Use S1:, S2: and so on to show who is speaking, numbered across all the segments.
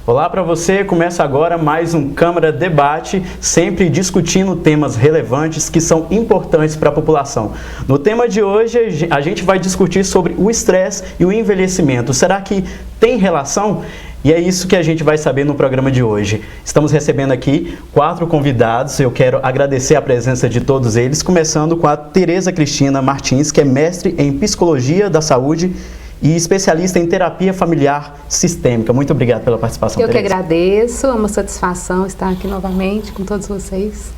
S1: Olá para você, começa agora mais um Câmara Debate, sempre discutindo temas relevantes que são importantes para a população. No tema de hoje, a gente vai discutir sobre o estresse e o envelhecimento. Será que tem relação? E é isso que a gente vai saber no programa de hoje. Estamos recebendo aqui 4 convidados, eu quero agradecer a presença de todos eles, começando com a Tereza Cristina Martins, que é mestre em Psicologia da Saúde e especialista em terapia familiar sistêmica. Muito obrigado pela participação,
S2: Tereza.
S1: Eu
S2: que agradeço, é uma satisfação estar aqui novamente com todos vocês.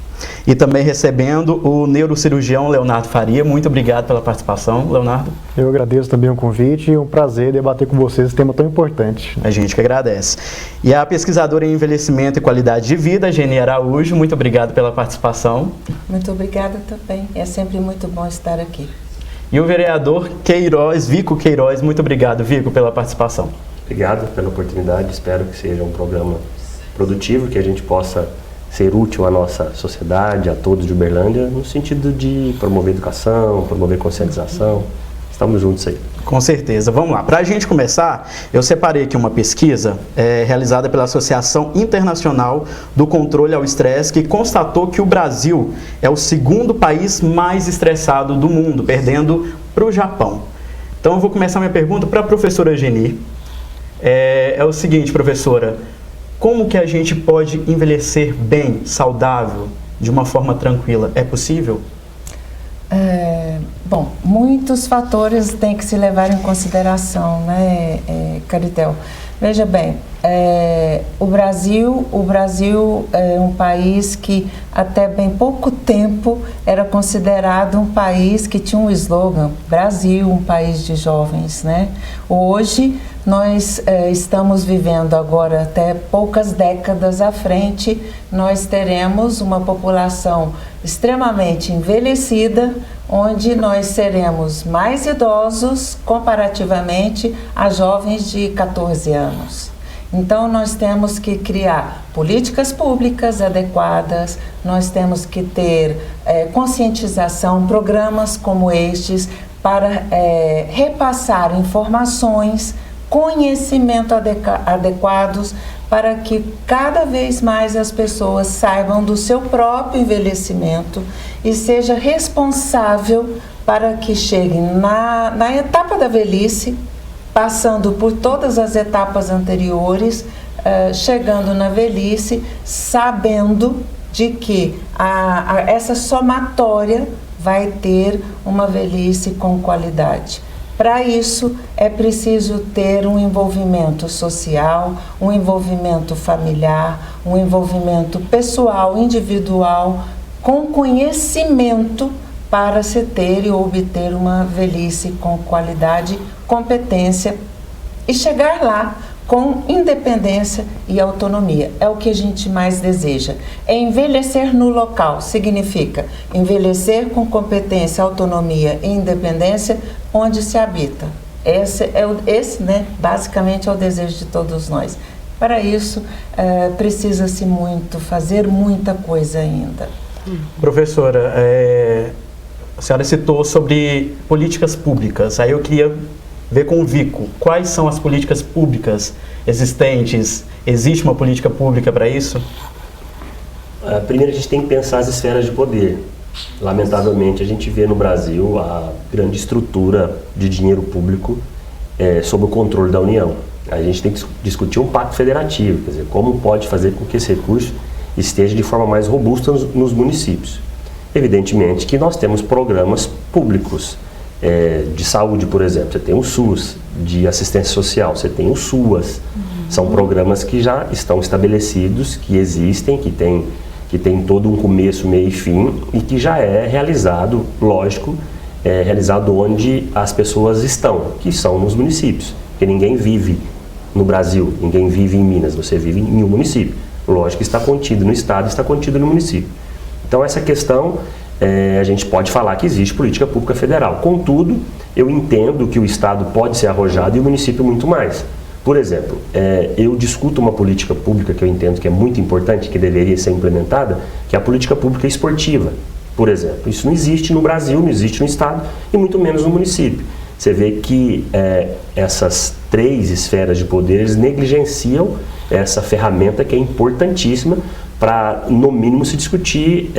S1: E também recebendo o neurocirurgião Leonardo Faria. Muito obrigado pela participação, Leonardo.
S3: Eu agradeço também o convite e um prazer debater com vocês esse tema tão importante.
S1: A gente que agradece. E a pesquisadora em envelhecimento e qualidade de vida, Geni Araújo. Muito obrigado pela participação.
S4: Muito obrigada também. É sempre muito bom estar aqui.
S1: E o vereador Vico Queiroz. Muito obrigado, Vico, pela participação.
S5: Obrigado pela oportunidade. Espero que seja um programa produtivo, que a gente possa ser útil à nossa sociedade, a todos de Uberlândia, no sentido de promover educação, promover conscientização. Estamos juntos aí.
S1: Com certeza. Vamos lá. Para a gente começar, eu separei aqui uma pesquisa realizada pela Associação Internacional do Controle ao Estresse, que constatou que o Brasil é o segundo país mais estressado do mundo, perdendo para o Japão. Então eu vou começar minha pergunta para a professora Geni. É o seguinte, professora, como que a gente pode envelhecer bem, saudável, de uma forma tranquila? É possível?
S4: Bom, muitos fatores têm que se levar em consideração, né, Caritel? Veja bem, o Brasil é um país que até bem pouco tempo era considerado um país que tinha um slogan, Brasil, um país de jovens, né? Hoje nós estamos vivendo agora, até poucas décadas à frente, nós teremos uma população extremamente envelhecida, onde nós seremos mais idosos comparativamente a jovens de 14 anos. Então, nós temos que criar políticas públicas adequadas, nós temos que ter conscientização, programas como estes, para repassar informações, conhecimento adequados, para que cada vez mais as pessoas saibam do seu próprio envelhecimento e seja responsável para que cheguem na etapa da velhice, passando por todas as etapas anteriores, chegando na velhice, sabendo de que essa somatória vai ter uma velhice com qualidade. Para isso, é preciso ter um envolvimento social, um envolvimento familiar, um envolvimento pessoal, individual, com conhecimento para se ter e obter uma velhice com qualidade, competência e chegar lá com independência e autonomia. É o que a gente mais deseja. Envelhecer no local significa envelhecer com competência, autonomia e independência onde se habita. Esse, né, basicamente é o desejo de todos nós. Para isso, precisa-se fazer muita coisa ainda.
S1: Professora, a senhora citou sobre políticas públicas. Aí eu queria ver com o Vico, quais são as políticas públicas existentes? Existe uma política pública para isso?
S5: Primeiro a gente tem que pensar as esferas de poder. Lamentavelmente a gente vê no Brasil a grande estrutura de dinheiro público sob o controle da União. A gente tem que discutir um pacto federativo, quer dizer, como pode fazer com que esse recurso esteja de forma mais robusta nos municípios. Evidentemente que nós temos programas públicos, de saúde, por exemplo, você tem o SUS, de assistência social, você tem o SUAS. São programas que já estão estabelecidos, que existem, que tem todo um começo, meio e fim, e que já é realizado, lógico, realizado onde as pessoas estão, que são nos municípios. Porque ninguém vive no Brasil, ninguém vive em Minas, você vive em um município. Lógico que está contido no estado, está contido no município. Então essa questão, a gente pode falar que existe política pública federal. Contudo, eu entendo que o estado pode ser arrojado e o município muito mais. Por exemplo, eu discuto uma política pública que eu entendo que é muito importante, que deveria ser implementada, que é a política pública esportiva, por exemplo. Isso não existe no Brasil, não existe no estado e muito menos no município. você vê que essas 3 esferas de poder eles negligenciam essa ferramenta que é importantíssima para, no mínimo, se discutir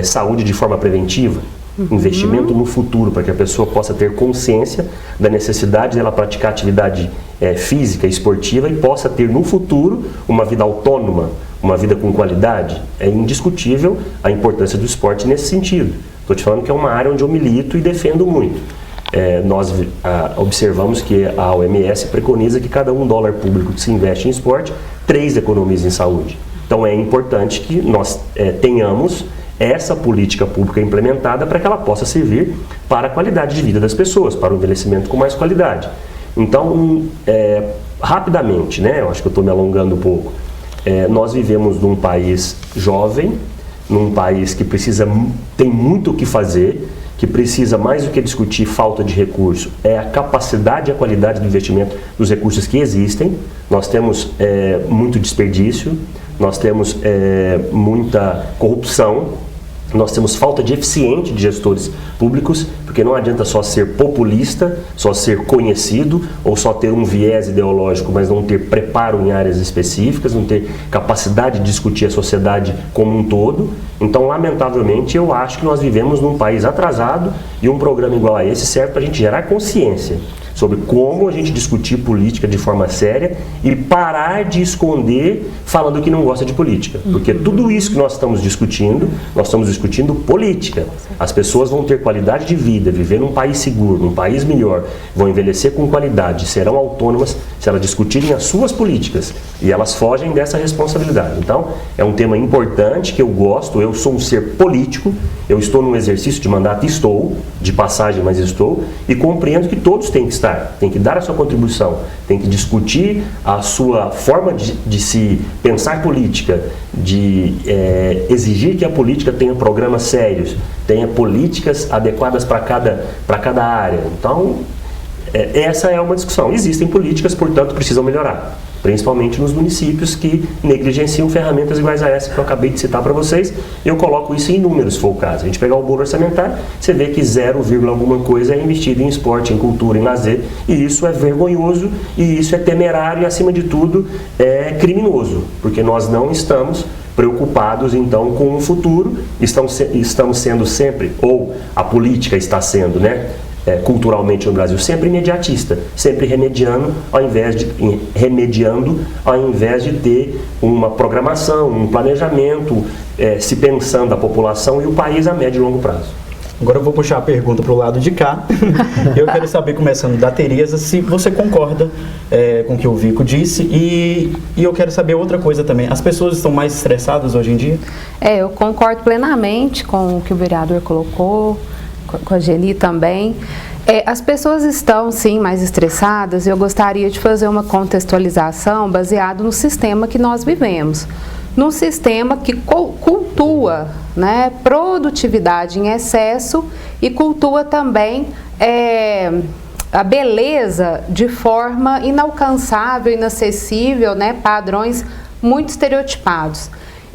S5: saúde de forma preventiva, investimento no futuro, para que a pessoa possa ter consciência da necessidade dela praticar atividade física, esportiva, e possa ter no futuro uma vida autônoma, uma vida com qualidade. É indiscutível a importância do esporte nesse sentido. Estou te falando que é uma área onde eu milito e defendo muito. Nós observamos que a OMS preconiza que cada $1 público que se investe em esporte, 3 economiza em saúde. Então é importante que nós tenhamos essa política pública implementada para que ela possa servir para a qualidade de vida das pessoas, para o envelhecimento com mais qualidade. Então, rapidamente, né, eu acho que eu estou me alongando um pouco, nós vivemos num país jovem, num país que tem muito o que fazer, que precisa mais do que discutir falta de recurso, é a capacidade e a qualidade do investimento dos recursos que existem. Nós temos muito desperdício, nós temos muita corrupção, nós temos falta de eficiente de gestores públicos, porque não adianta só ser populista, só ser conhecido, ou só ter um viés ideológico, mas não ter preparo em áreas específicas, não ter capacidade de discutir a sociedade como um todo. Então, lamentavelmente, eu acho que nós vivemos num país atrasado, e um programa igual a esse serve para a gente gerar consciência sobre como a gente discutir política de forma séria e parar de esconder falando que não gosta de política. Porque tudo isso que nós estamos discutindo política. As pessoas vão ter qualidade de vida, viver num país seguro, num país melhor, vão envelhecer com qualidade, serão autônomas se elas discutirem as suas políticas. E elas fogem dessa responsabilidade. Então, é um tema importante que eu gosto, eu sou um ser político, eu estou num exercício de mandato, de passagem, mas estou, e compreendo que todos têm que estar. Tem que dar a sua contribuição, tem que discutir a sua forma de se pensar política, de exigir que a política tenha programas sérios, tenha políticas adequadas para cada área. Então, essa é uma discussão. Existem políticas, portanto, precisam melhorar, principalmente nos municípios que negligenciam ferramentas iguais a essa que eu acabei de citar para vocês. Eu coloco isso em números, se for o caso. A gente pegar o bolo orçamentário, você vê que 0, alguma coisa é investido em esporte, em cultura, em lazer, e isso é vergonhoso, e isso é temerário, e acima de tudo é criminoso, porque nós não estamos preocupados então com o futuro, estamos sendo sempre, ou a política está sendo, né, culturalmente no Brasil, sempre imediatista, sempre remediando ao invés de ter uma programação, um planejamento, se pensando a população e o país a médio e longo prazo.
S1: Agora eu vou puxar a pergunta para o lado de cá. Eu quero saber, começando da Tereza, se você concorda com o que o Vico disse, e eu quero saber outra coisa também. As pessoas estão mais estressadas hoje em dia?
S2: Eu concordo plenamente com o que o vereador colocou, com a Geni também. As pessoas estão, sim, mais estressadas, e eu gostaria de fazer uma contextualização baseada no sistema que nós vivemos. Num sistema que cultua, né, produtividade em excesso e cultua também a beleza de forma inalcançável, inacessível, né, padrões muito estereotipados.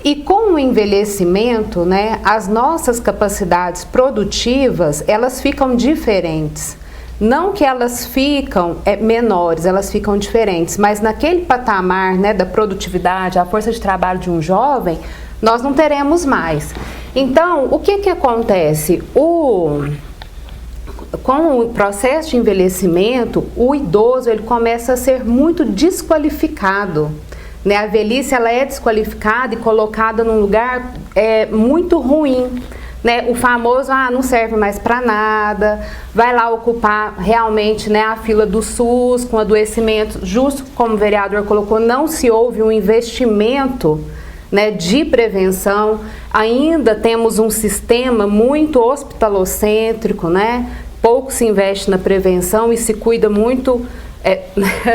S2: E com o envelhecimento, né, as nossas capacidades produtivas, elas ficam diferentes. Não que elas ficam menores, elas ficam diferentes, mas naquele patamar, né, da produtividade, a força de trabalho de um jovem, nós não teremos mais. Então, o que acontece? Com o processo de envelhecimento, o idoso ele começa a ser muito desqualificado. Né? A velhice ela é desqualificada e colocada num lugar muito ruim. Né? O famoso, não serve mais para nada, vai lá ocupar realmente, né, a fila do SUS com adoecimento, justo como o vereador colocou, não se houve um investimento, né, de prevenção, ainda temos um sistema muito hospitalocêntrico, né? Pouco se investe na prevenção e se cuida muito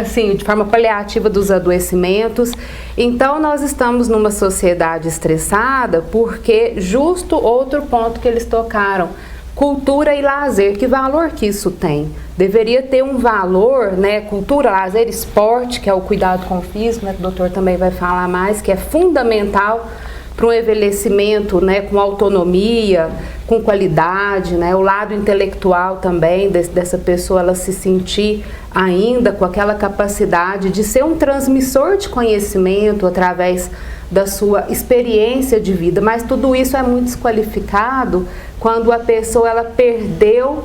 S2: assim, de forma paliativa dos adoecimentos. Então nós estamos numa sociedade estressada porque justo outro ponto que eles tocaram, cultura e lazer, que valor que isso tem? Deveria ter um valor, né, cultura, lazer, esporte, que é o cuidado com o físico, né, que o doutor também vai falar mais, que é fundamental para um envelhecimento, né, com autonomia, com qualidade, né? O lado intelectual também dessa pessoa, ela se sentir ainda com aquela capacidade de ser um transmissor de conhecimento através da sua experiência de vida, mas tudo isso é muito desqualificado quando a pessoa ela perdeu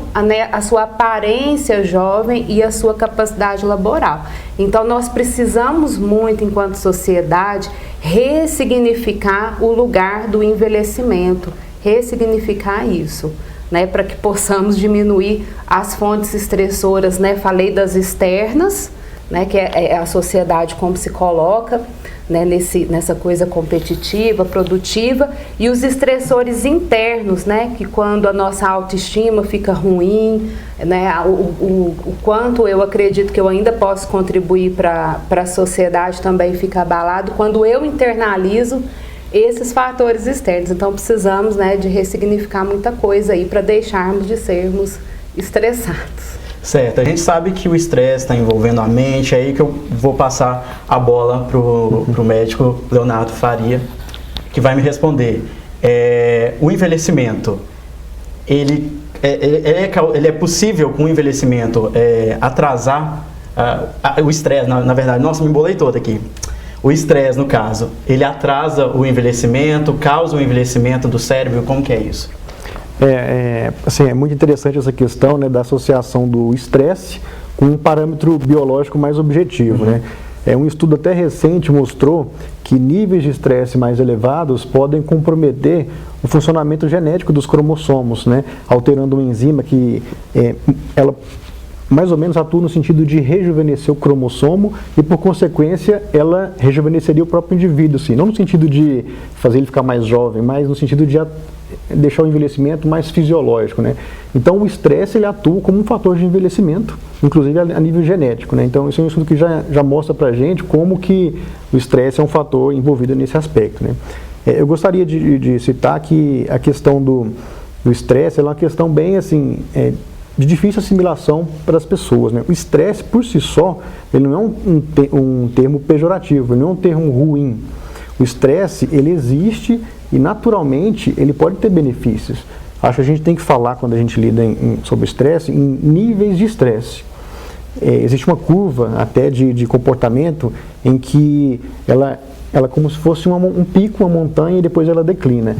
S2: a sua aparência jovem e a sua capacidade laboral. Então nós precisamos muito, enquanto sociedade, ressignificar o lugar do envelhecimento, ressignificar isso, né, para que possamos diminuir as fontes estressoras, né? Falei das externas, né, que é a sociedade como se coloca, né, nessa coisa competitiva, produtiva, e os estressores internos, né, que quando a nossa autoestima fica ruim, né, o quanto eu acredito que eu ainda posso contribuir para a sociedade também fica abalado, quando eu internalizo esses fatores externos. Então precisamos, né, de ressignificar muita coisa aí para deixarmos de sermos estressados.
S1: Certo, a gente sabe que o estresse está envolvendo a mente, é aí que eu vou passar a bola pro médico Leonardo Faria, que vai me responder. O envelhecimento, ele é possível com o envelhecimento atrasar o estresse, na verdade, nossa, me embolei todo aqui. O estresse, no caso, ele atrasa o envelhecimento, causa o envelhecimento do cérebro, como que é isso?
S3: Assim, é muito interessante essa questão, né, da associação do estresse com um parâmetro biológico mais objetivo, né? Um estudo até recente mostrou que níveis de estresse mais elevados podem comprometer o funcionamento genético dos cromossomos, né, alterando uma enzima que ela mais ou menos atua no sentido de rejuvenescer o cromossomo e, por consequência, ela rejuvenesceria o próprio indivíduo, assim, não no sentido de fazer ele ficar mais jovem, mas no sentido de deixar o envelhecimento mais fisiológico, né? Então o estresse ele atua como um fator de envelhecimento, inclusive a nível genético, né? Então isso é um estudo que já mostra pra gente como que o estresse é um fator envolvido nesse aspecto, né? Eu gostaria de citar que a questão do estresse é uma questão bem assim, de difícil assimilação para as pessoas, né? O estresse por si só, ele não é um termo pejorativo, ele não é um termo ruim. O estresse, ele existe e naturalmente ele pode ter benefícios. Acho que a gente tem que falar, quando a gente lida sobre estresse, em níveis de estresse. Existe uma curva até de comportamento em que ela como se fosse um pico, uma montanha, e depois ela declina.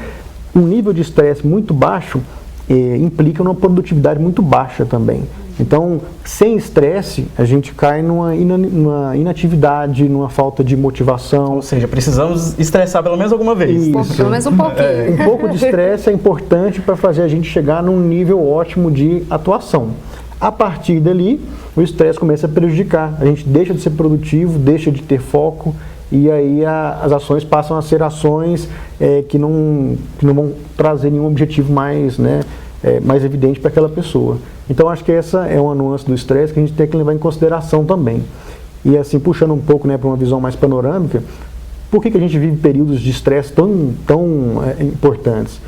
S3: Um nível de estresse muito baixo implica numa produtividade muito baixa também. Então, sem estresse, a gente cai numa inatividade, numa falta de motivação.
S1: Ou seja, precisamos estressar pelo menos alguma vez.
S2: Isso. Pelo menos um pouquinho.
S3: Um pouco de estresse é importante para fazer a gente chegar num nível ótimo de atuação. A partir dali, o estresse começa a prejudicar. A gente deixa de ser produtivo, deixa de ter foco, e aí as ações passam a ser ações que não vão trazer nenhum objetivo mais, né, mais evidente para aquela pessoa. Então acho que essa é uma nuance do estresse que a gente tem que levar em consideração também. E assim, puxando um pouco, né, para uma visão mais panorâmica, por que a gente vive períodos de estresse tão importantes?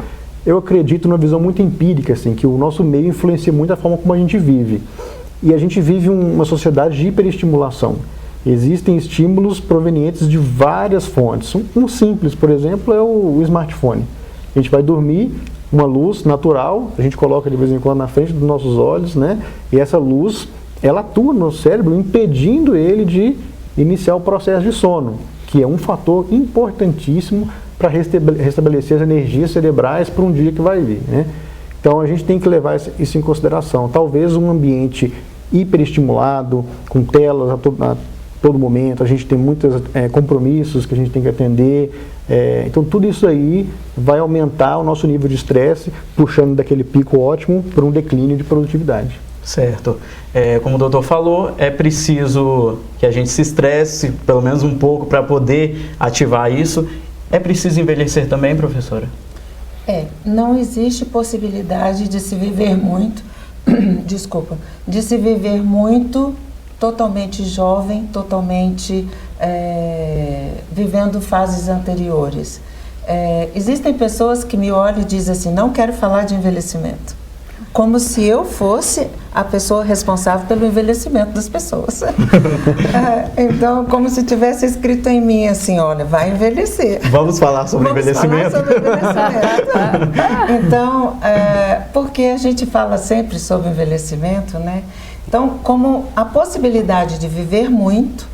S3: Eu acredito numa visão muito empírica, assim, que o nosso meio influencia muito a forma como a gente vive. E a gente vive uma sociedade de hiperestimulação. Existem estímulos provenientes de várias fontes. Um simples, por exemplo, é o smartphone. A gente vai dormir, uma luz natural, a gente coloca de vez em quando na frente dos nossos olhos, né? E essa luz, ela atua no cérebro, impedindo ele de iniciar o processo de sono, que é um fator importantíssimo para restabelecer as energias cerebrais para um dia que vai vir, né? Então a gente tem que levar isso em consideração. Talvez um ambiente hiperestimulado, com telas a todo momento, a gente tem muitos compromissos que a gente tem que atender, então tudo isso aí vai aumentar o nosso nível de estresse, puxando daquele pico ótimo para um declínio de produtividade.
S1: Certo. Como o doutor falou, é preciso que a gente se estresse pelo menos um pouco para poder ativar isso. É preciso envelhecer também, professora?
S4: Não existe possibilidade de se viver muito, de se viver muito totalmente jovem, totalmente vivendo fases anteriores. Existem pessoas que me olham e dizem assim, não quero falar de envelhecimento. Como se eu fosse a pessoa responsável pelo envelhecimento das pessoas. Então, como se tivesse escrito em mim assim, olha, vai envelhecer.
S1: Vamos falar sobre envelhecimento?
S4: Falar sobre envelhecimento. Então, porque a gente fala sempre sobre envelhecimento, né? Então, como a possibilidade de viver muito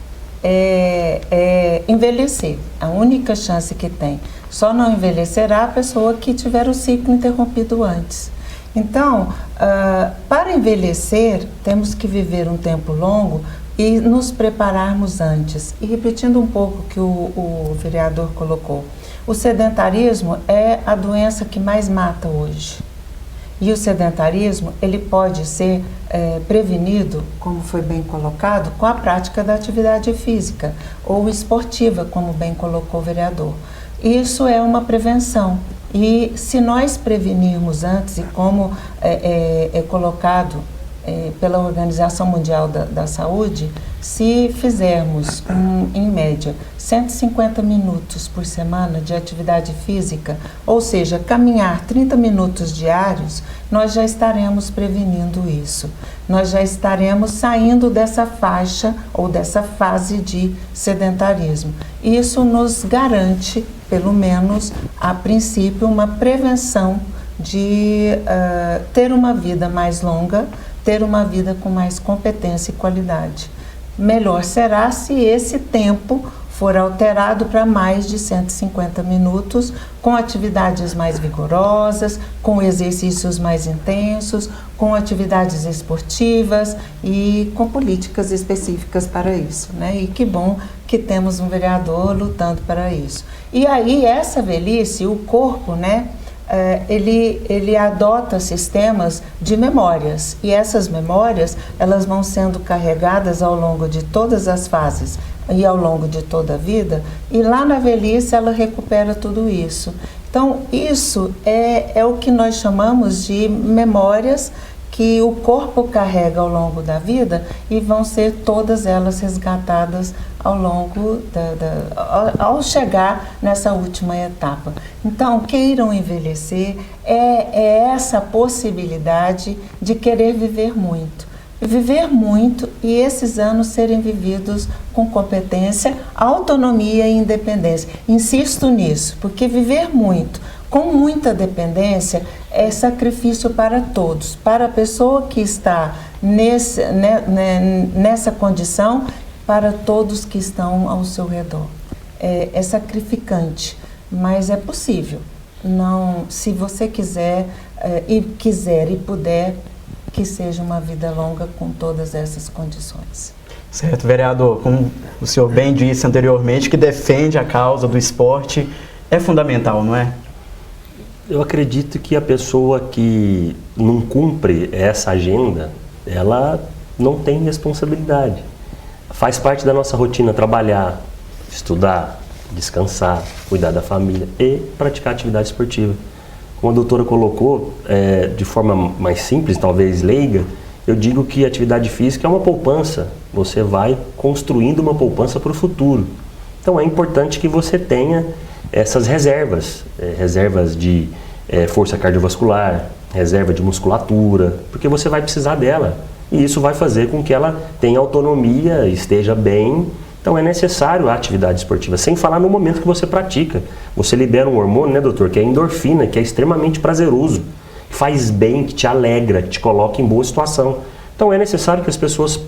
S4: é envelhecer, a única chance que tem. Só não envelhecerá a pessoa que tiver o ciclo interrompido antes. Então, para envelhecer, temos que viver um tempo longo e nos prepararmos antes. E repetindo um pouco o que o vereador colocou, o sedentarismo é a doença que mais mata hoje. E o sedentarismo, ele pode ser prevenido, como foi bem colocado, com a prática da atividade física ou esportiva, como bem colocou o vereador. Isso é uma prevenção. E se nós prevenirmos antes, e como é colocado pela Organização Mundial da Saúde, se fizermos, em média, 150 minutos por semana de atividade física, ou seja, caminhar 30 minutos diários, nós já estaremos prevenindo isso. Nós já estaremos saindo dessa faixa ou dessa fase de sedentarismo. Isso nos garante, pelo menos a princípio, uma prevenção de ter uma vida mais longa, ter uma vida com mais competência e qualidade. Melhor será se esse tempo for alterado para mais de 150 minutos, com atividades mais vigorosas, com exercícios mais intensos, com atividades esportivas e com políticas específicas para isso, né? E que bom que temos um vereador lutando para isso. E aí, essa velhice, o corpo, né? Ele adota sistemas de memórias, e essas memórias, elas vão sendo carregadas ao longo de todas as fases e ao longo de toda a vida, e lá na velhice ela recupera tudo isso. Então, isso é o que nós chamamos de memórias que o corpo carrega ao longo da vida, e vão ser todas elas resgatadas ao longo ao chegar nessa última etapa. Então, queiram envelhecer, é essa possibilidade de querer viver muito. Viver muito e esses anos serem vividos com competência, autonomia e independência. Insisto nisso, porque viver muito com muita dependência é sacrifício para todos. Para a pessoa que está nessa condição, para todos que estão ao seu redor. É sacrificante, mas é possível. Não, se você quiser e puder, que seja uma vida longa com todas essas condições.
S1: Certo, vereador, como o senhor bem disse anteriormente, que defende a causa do esporte, é fundamental, não é?
S5: Eu acredito que a pessoa que não cumpre essa agenda, ela não tem responsabilidade. Faz parte da nossa rotina trabalhar, estudar, descansar, cuidar da família e praticar atividade esportiva. Como a doutora colocou, de forma mais simples, talvez leiga, eu digo que a atividade física é uma poupança. Você vai construindo uma poupança para o futuro. Então é importante que você tenha essas reservas, reservas de força cardiovascular, reserva de musculatura, porque você vai precisar dela. E isso vai fazer com que ela tenha autonomia, esteja bem. Então é necessário a atividade esportiva, sem falar no momento que você pratica. Você libera um hormônio, né, doutor, que é a endorfina, que é extremamente prazeroso, que faz bem, que te alegra, que te coloca em boa situação. Então é necessário que as pessoas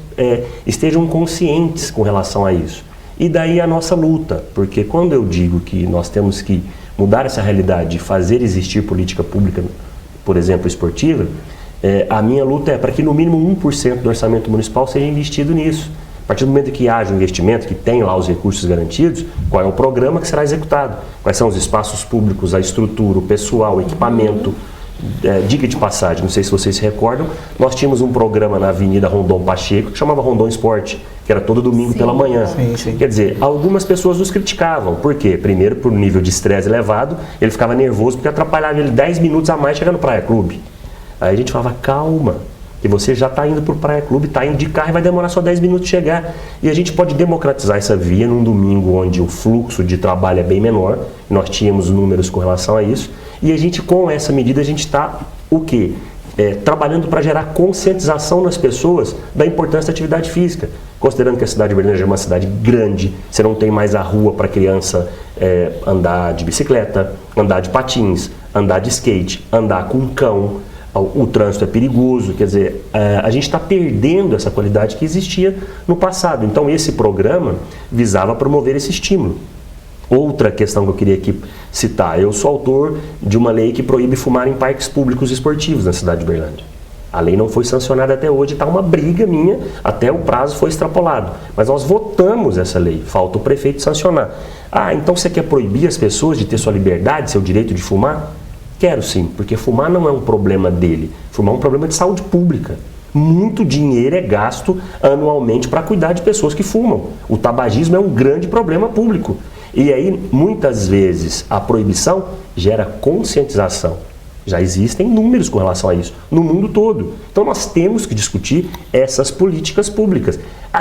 S5: estejam conscientes com relação a isso. E daí a nossa luta, porque quando eu digo que nós temos que mudar essa realidade e fazer existir política pública, por exemplo, esportiva, a minha luta é para que no mínimo 1% do orçamento municipal seja investido nisso. A partir do momento que haja um investimento, que tem lá os recursos garantidos, qual é o programa que será executado? Quais são os espaços públicos, a estrutura, o pessoal, o equipamento? Dica de passagem, não sei se vocês se recordam, nós tínhamos um programa na Avenida Rondon Pacheco que chamava Rondon Esporte, que era todo domingo pela manhã.
S1: Sim.
S5: Quer dizer, algumas pessoas nos criticavam. Por quê? Primeiro, por nível de estresse elevado, ele ficava nervoso porque atrapalhava ele 10 minutos a mais chegando no Praia Clube. Aí a gente falava, calma, que você já está indo para o Praia Clube, está indo de carro e vai demorar só 10 minutos de chegar. E a gente pode democratizar essa via num domingo onde o fluxo de trabalho é bem menor, nós tínhamos números com relação a isso, e a gente, com essa medida, a gente está, o quê? trabalhando para gerar conscientização nas pessoas da importância da atividade física. Considerando que a cidade de Uberlândia é uma cidade grande, você não tem mais a rua para a criança andar de bicicleta, andar de patins, andar de skate, andar com um cão, o trânsito é perigoso, quer dizer, a gente está perdendo essa qualidade que existia no passado. Então esse programa visava promover esse estímulo. Outra questão que eu queria aqui citar, eu sou autor de uma lei que proíbe fumar em parques públicos e esportivos na cidade de Uberlândia. A lei não foi sancionada até hoje, está uma briga minha, até o prazo foi extrapolado. Mas nós votamos essa lei, falta o prefeito sancionar. Então você quer proibir as pessoas de ter sua liberdade, seu direito de fumar? Quero sim, porque fumar não é um problema dele, fumar é um problema de saúde pública. Muito dinheiro é gasto anualmente para cuidar de pessoas que fumam. O tabagismo é um grande problema público. E aí, muitas vezes, a proibição gera conscientização. Já existem números com relação a isso, no mundo todo. Então nós temos que discutir essas políticas públicas.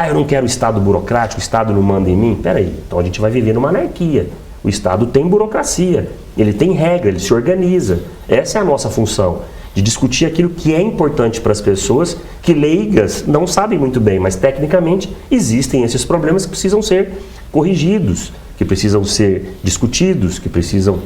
S5: Eu não quero o Estado burocrático, o Estado não manda em mim. Peraí, então a gente vai viver numa anarquia. O Estado tem burocracia, ele tem regra, ele se organiza. Essa é a nossa função, de discutir aquilo que é importante para as pessoas, que leigas não sabem muito bem, mas tecnicamente existem esses problemas que precisam ser corrigidos, que precisam ser discutidos, que precisam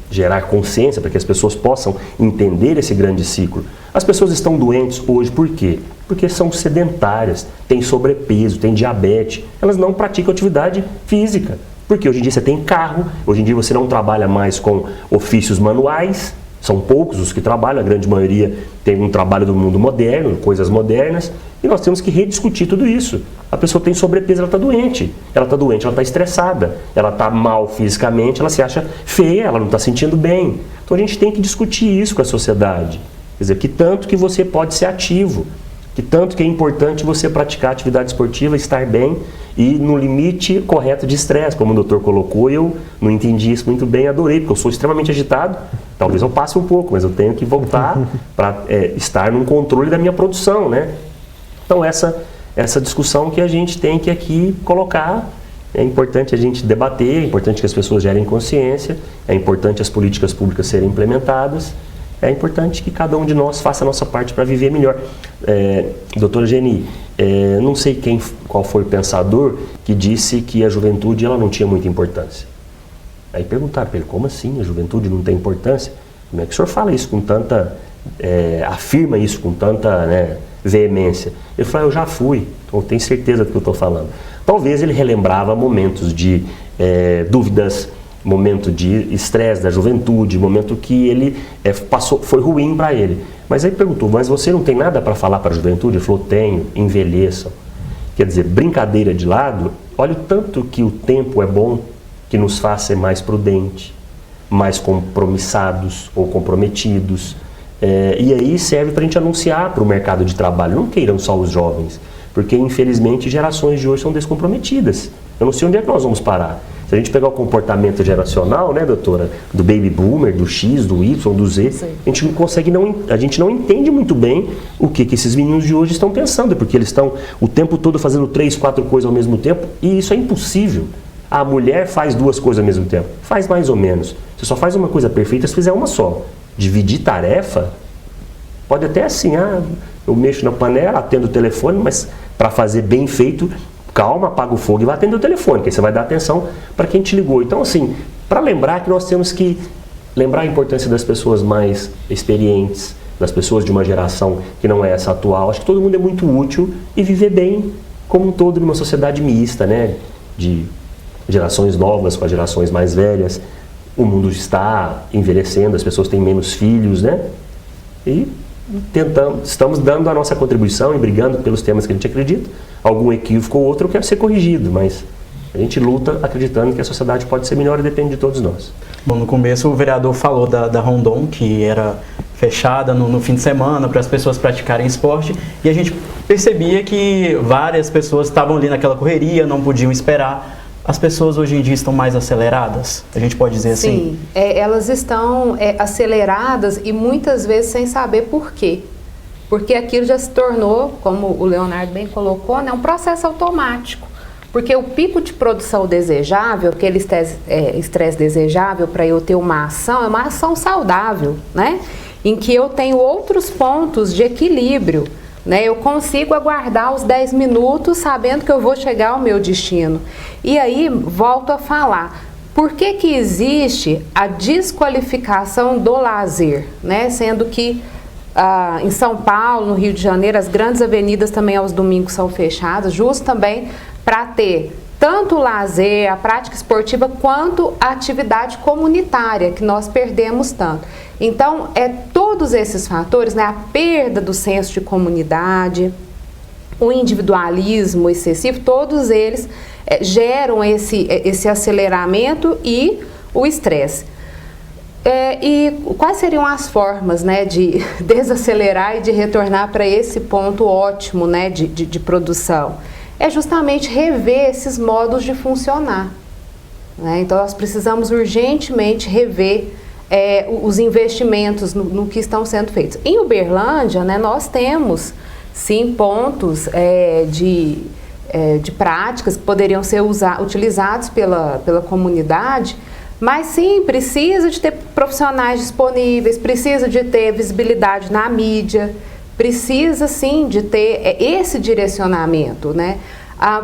S5: gerar consciência para que as pessoas possam entender esse grande ciclo. As pessoas estão doentes hoje por quê? Porque são sedentárias, têm sobrepeso, têm diabetes, elas não praticam atividade física. Porque hoje em dia você tem carro, hoje em dia você não trabalha mais com ofícios manuais, são poucos os que trabalham, a grande maioria tem um trabalho do mundo moderno, coisas modernas, e nós temos que rediscutir tudo isso. A pessoa tem sobrepeso, ela está doente, ela está estressada, ela está mal fisicamente, ela se acha feia, ela não está sentindo bem. Então a gente tem que discutir isso com a sociedade. Quer dizer, que tanto que você pode ser ativo, que tanto que é importante você praticar atividade esportiva, estar bem e no limite correto de estresse, como o doutor colocou. Eu não entendi isso muito bem, adorei, porque eu sou extremamente agitado, talvez eu passe um pouco, mas eu tenho que voltar para estar num controle da minha produção, né? Então essa discussão que a gente tem que aqui colocar, é importante a gente debater, é importante que as pessoas gerem consciência, é importante as políticas públicas serem implementadas, é importante que cada um de nós faça a nossa parte para viver melhor. Doutora Geni, não sei qual foi o pensador que disse que a juventude ela não tinha muita importância. Aí perguntaram para ele, como assim a juventude não tem importância? Como é que o senhor fala isso com tanta, afirma isso com tanta veemência? Ele falou, eu já fui, então eu tenho certeza do que eu estou falando. Talvez ele relembrava momentos de dúvidas, momento de estresse da juventude, momento que ele foi ruim para ele. Mas aí perguntou, mas você não tem nada para falar para a juventude? Ele falou, tenho, envelheçam. Quer dizer, brincadeira de lado, olha o tanto que o tempo é bom, que nos faz ser mais prudente, mais compromissados ou comprometidos. E aí serve para a gente anunciar para o mercado de trabalho, não queiram só os jovens, porque infelizmente gerações de hoje são descomprometidas. Eu não sei onde é que nós vamos parar. Se a gente pegar o comportamento geracional, né, doutora, do baby boomer, do X, do Y, do Z, a gente não consegue, a gente não entende muito bem o que esses meninos de hoje estão pensando, porque eles estão o tempo todo fazendo 3, 4 coisas ao mesmo tempo, e isso é impossível. A mulher faz 2 coisas ao mesmo tempo, faz mais ou menos. Você só faz uma coisa perfeita se fizer uma só. Dividir tarefa, pode até assim, eu mexo na panela, atendo o telefone, mas para fazer bem feito, calma, apaga o fogo e vai atender o telefone, que aí você vai dar atenção para quem te ligou. Então, assim, para lembrar que nós temos que lembrar a importância das pessoas mais experientes, das pessoas de uma geração que não é essa atual. Acho que todo mundo é muito útil e viver bem como um todo numa sociedade mista, né? De gerações novas com as gerações mais velhas. O mundo está envelhecendo, as pessoas têm menos filhos, né? E estamos dando a nossa contribuição e brigando pelos temas que a gente acredita. Algum equívoco ou outro quer ser corrigido, mas a gente luta acreditando que a sociedade pode ser melhor e depende de todos nós.
S1: Bom, no começo o vereador falou da Rondon, que era fechada no fim de semana para as pessoas praticarem esporte, e a gente percebia que várias pessoas estavam ali naquela correria, não podiam esperar. As pessoas hoje em dia estão mais aceleradas? A gente pode dizer assim?
S2: Sim, elas estão aceleradas e muitas vezes sem saber por quê. Porque aquilo já se tornou, como o Leonardo bem colocou, um processo automático. Porque o pico de produção desejável, aquele estresse desejável para eu ter uma ação, é uma ação saudável, né? em que eu tenho outros pontos de equilíbrio, né? Eu consigo aguardar os 10 minutos sabendo que eu vou chegar ao meu destino. E aí, volto a falar, por que que existe a desqualificação do lazer, né? Sendo que em São Paulo, no Rio de Janeiro, as grandes avenidas também aos domingos são fechadas, justo também para ter tanto o lazer, a prática esportiva, quanto a atividade comunitária, que nós perdemos tanto. Então, todos esses fatores, né, a perda do senso de comunidade, o individualismo excessivo, todos eles geram esse aceleramento e o estresse. E quais seriam as formas, né, de desacelerar e de retornar para esse ponto ótimo, né, de produção? É justamente rever esses modos de funcionar, né? Então, nós precisamos urgentemente rever os investimentos no que estão sendo feitos. Em Uberlândia, né, nós temos, sim, pontos de práticas que poderiam ser utilizados pela comunidade, mas sim, precisa de ter profissionais disponíveis, precisa de ter visibilidade na mídia, precisa sim de ter esse direcionamento, né?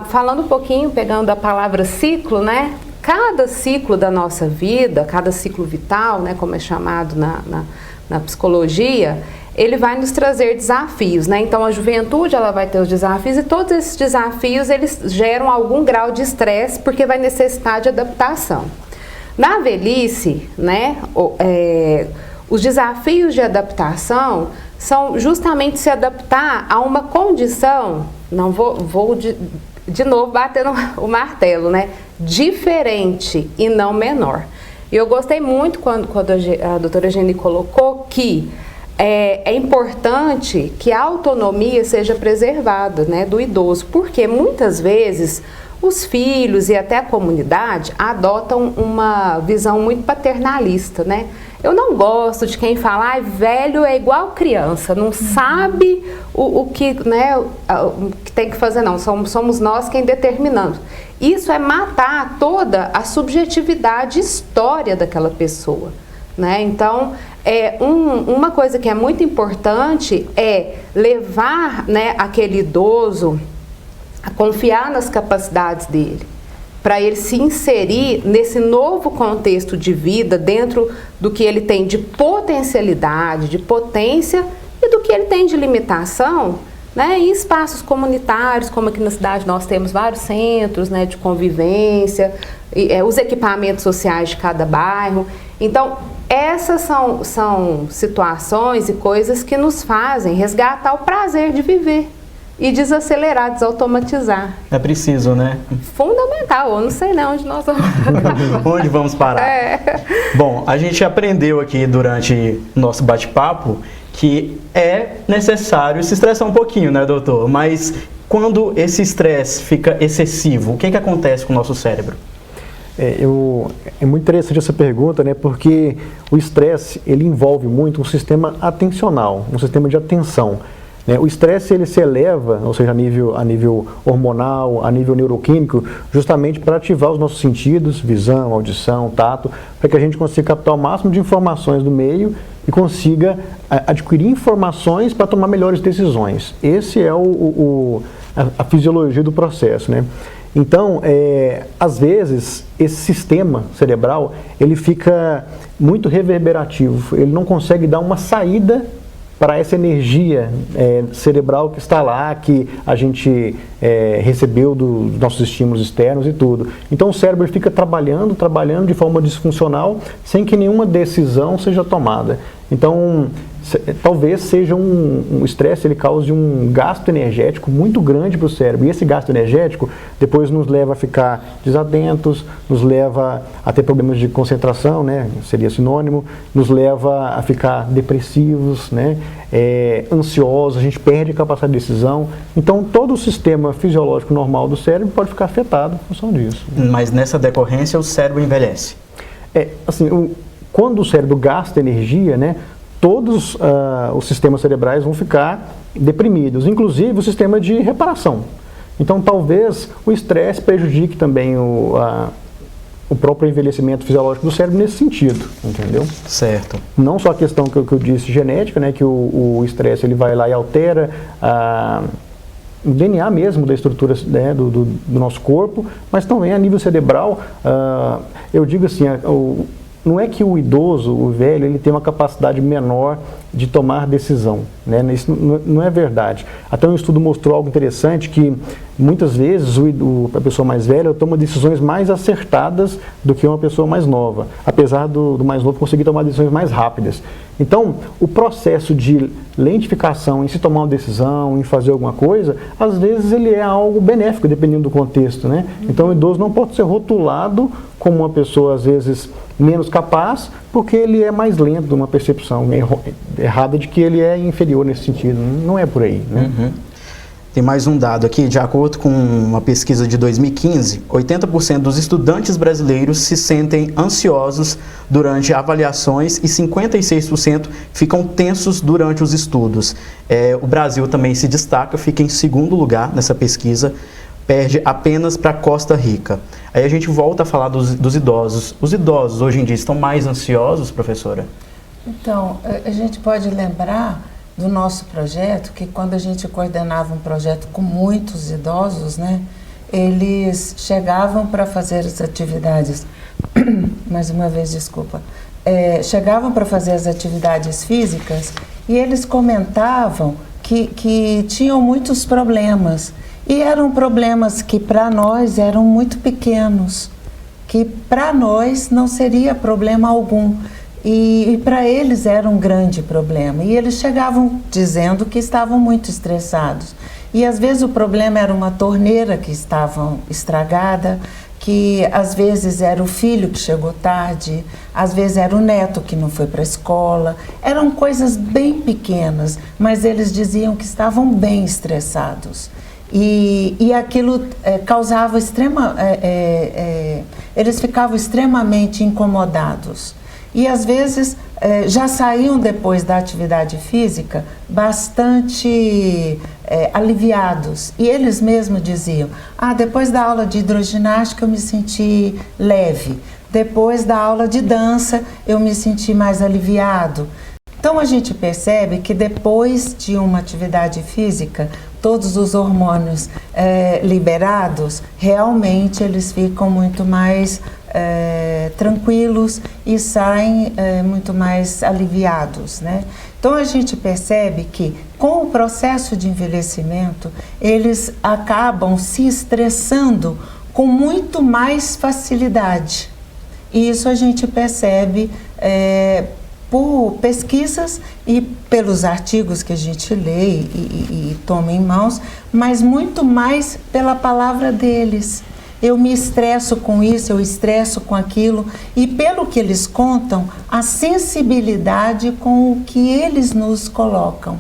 S2: Falando um pouquinho, pegando a palavra ciclo, né? Cada ciclo da nossa vida, cada ciclo vital, né, como é chamado na psicologia, ele vai nos trazer desafios, né? Então a juventude, ela vai ter os desafios, e todos esses desafios eles geram algum grau de estresse, porque vai necessitar de adaptação. Na velhice, né, os desafios de adaptação são justamente se adaptar a uma condição, não vou de novo bater o martelo, né, diferente e não menor. E eu gostei muito quando a doutora Geni colocou que é importante que a autonomia seja preservada, né, do idoso, porque muitas vezes os filhos e até a comunidade adotam uma visão muito paternalista, né? Eu não gosto de quem fala, velho é igual criança, não sabe o que, né, o que tem que fazer, não. Somos nós quem determinamos. Isso é matar toda a subjetividade e história daquela pessoa, né? Então, uma coisa que é muito importante é levar, né, aquele idoso a confiar nas capacidades dele, para ele se inserir nesse novo contexto de vida, dentro do que ele tem de potencialidade, de potência, e do que ele tem de limitação, né, em espaços comunitários, como aqui na cidade nós temos vários centros, né, de convivência, os equipamentos sociais de cada bairro. Então, essas são situações e coisas que nos fazem resgatar o prazer de viver e desacelerar, desautomatizar.
S1: É preciso, né?
S2: Fundamental, eu não sei não onde nós vamos
S1: onde vamos parar? Bom, a gente aprendeu aqui durante o nosso bate-papo que é necessário se estressar um pouquinho, né, doutor? Mas quando esse estresse fica excessivo, o que acontece com o nosso cérebro?
S3: É muito interessante essa pergunta, né? Porque o estresse, ele envolve muito um sistema atencional, um sistema de atenção. O estresse ele se eleva, ou seja, a nível hormonal, a nível neuroquímico, justamente para ativar os nossos sentidos, visão, audição, tato, para que a gente consiga captar o máximo de informações do meio e consiga adquirir informações para tomar melhores decisões. Esse é a fisiologia do processo, né? Então, às vezes, esse sistema cerebral, ele fica muito reverberativo, ele não consegue dar uma saída para essa energia cerebral que está lá, que a gente recebeu dos nossos estímulos externos e tudo. Então o cérebro fica trabalhando de forma disfuncional, sem que nenhuma decisão seja tomada. Então, talvez seja um estresse, ele cause um gasto energético muito grande para o cérebro. E esse gasto energético depois nos leva a ficar desatentos, nos leva a ter problemas de concentração, né? Seria sinônimo, nos leva a ficar depressivos, né? Ansiosos, a gente perde a capacidade de decisão. Então, todo o sistema fisiológico normal do cérebro pode ficar afetado em função disso.
S1: Mas nessa decorrência o cérebro envelhece?
S3: Assim, quando o cérebro gasta energia, né? Todos os sistemas cerebrais vão ficar deprimidos, inclusive o sistema de reparação. Então, talvez o estresse prejudique também o próprio envelhecimento fisiológico do cérebro nesse sentido, entendeu?
S1: Certo.
S3: Não só a questão que eu disse genética, né, que o estresse ele vai lá e altera o DNA mesmo da estrutura, né, do nosso corpo, mas também a nível cerebral. Eu digo assim, não é que o idoso, o velho, ele tem uma capacidade menor de tomar decisão, né? Isso não é verdade. Até um estudo mostrou algo interessante, que muitas vezes a pessoa mais velha toma decisões mais acertadas do que uma pessoa mais nova, apesar do mais novo conseguir tomar decisões mais rápidas. Então, o processo de lentificação em se tomar uma decisão, em fazer alguma coisa, às vezes ele é algo benéfico, dependendo do contexto, né? Então, o idoso não pode ser rotulado como uma pessoa, às vezes, menos capaz, porque ele é mais lento, uma percepção errada de que ele é inferior nesse sentido. Não é por aí, né?
S1: Uhum. Tem mais um dado aqui, de acordo com uma pesquisa de 2015, 80% dos estudantes brasileiros se sentem ansiosos durante avaliações e 56% ficam tensos durante os estudos. O Brasil também se destaca, fica em segundo lugar nessa pesquisa, perde apenas para Costa Rica. Aí a gente volta a falar dos idosos. Os idosos hoje em dia estão mais ansiosos, professora?
S4: Então, a gente pode lembrar do nosso projeto, que quando a gente coordenava um projeto com muitos idosos, né, eles chegavam para fazer as atividades, mais uma vez, desculpa, chegavam para fazer as atividades físicas e eles comentavam que tinham muitos problemas. E eram problemas que para nós eram muito pequenos, que para nós não seria problema algum. E para eles era um grande problema. E eles chegavam dizendo que estavam muito estressados. E às vezes o problema era uma torneira que estava estragada, que às vezes era o filho que chegou tarde, às vezes era o neto que não foi para a escola. Eram coisas bem pequenas, mas eles diziam que estavam bem estressados. E aquilo causava eles ficavam extremamente incomodados. E às vezes já saíam depois da atividade física bastante aliviados. E eles mesmos diziam, depois da aula de hidroginástica eu me senti leve, depois da aula de dança eu me senti mais aliviado. Então a gente percebe que depois de uma atividade física, todos os hormônios liberados, realmente eles ficam muito mais tranquilos e saem muito mais aliviados, né? Então a gente percebe que com o processo de envelhecimento, eles acabam se estressando com muito mais facilidade. E isso a gente percebe por pesquisas e pelos artigos que a gente lê e toma em mãos, mas muito mais pela palavra deles. Eu me estresso com isso, eu estresso com aquilo, e pelo que eles contam, a sensibilidade com o que eles nos colocam,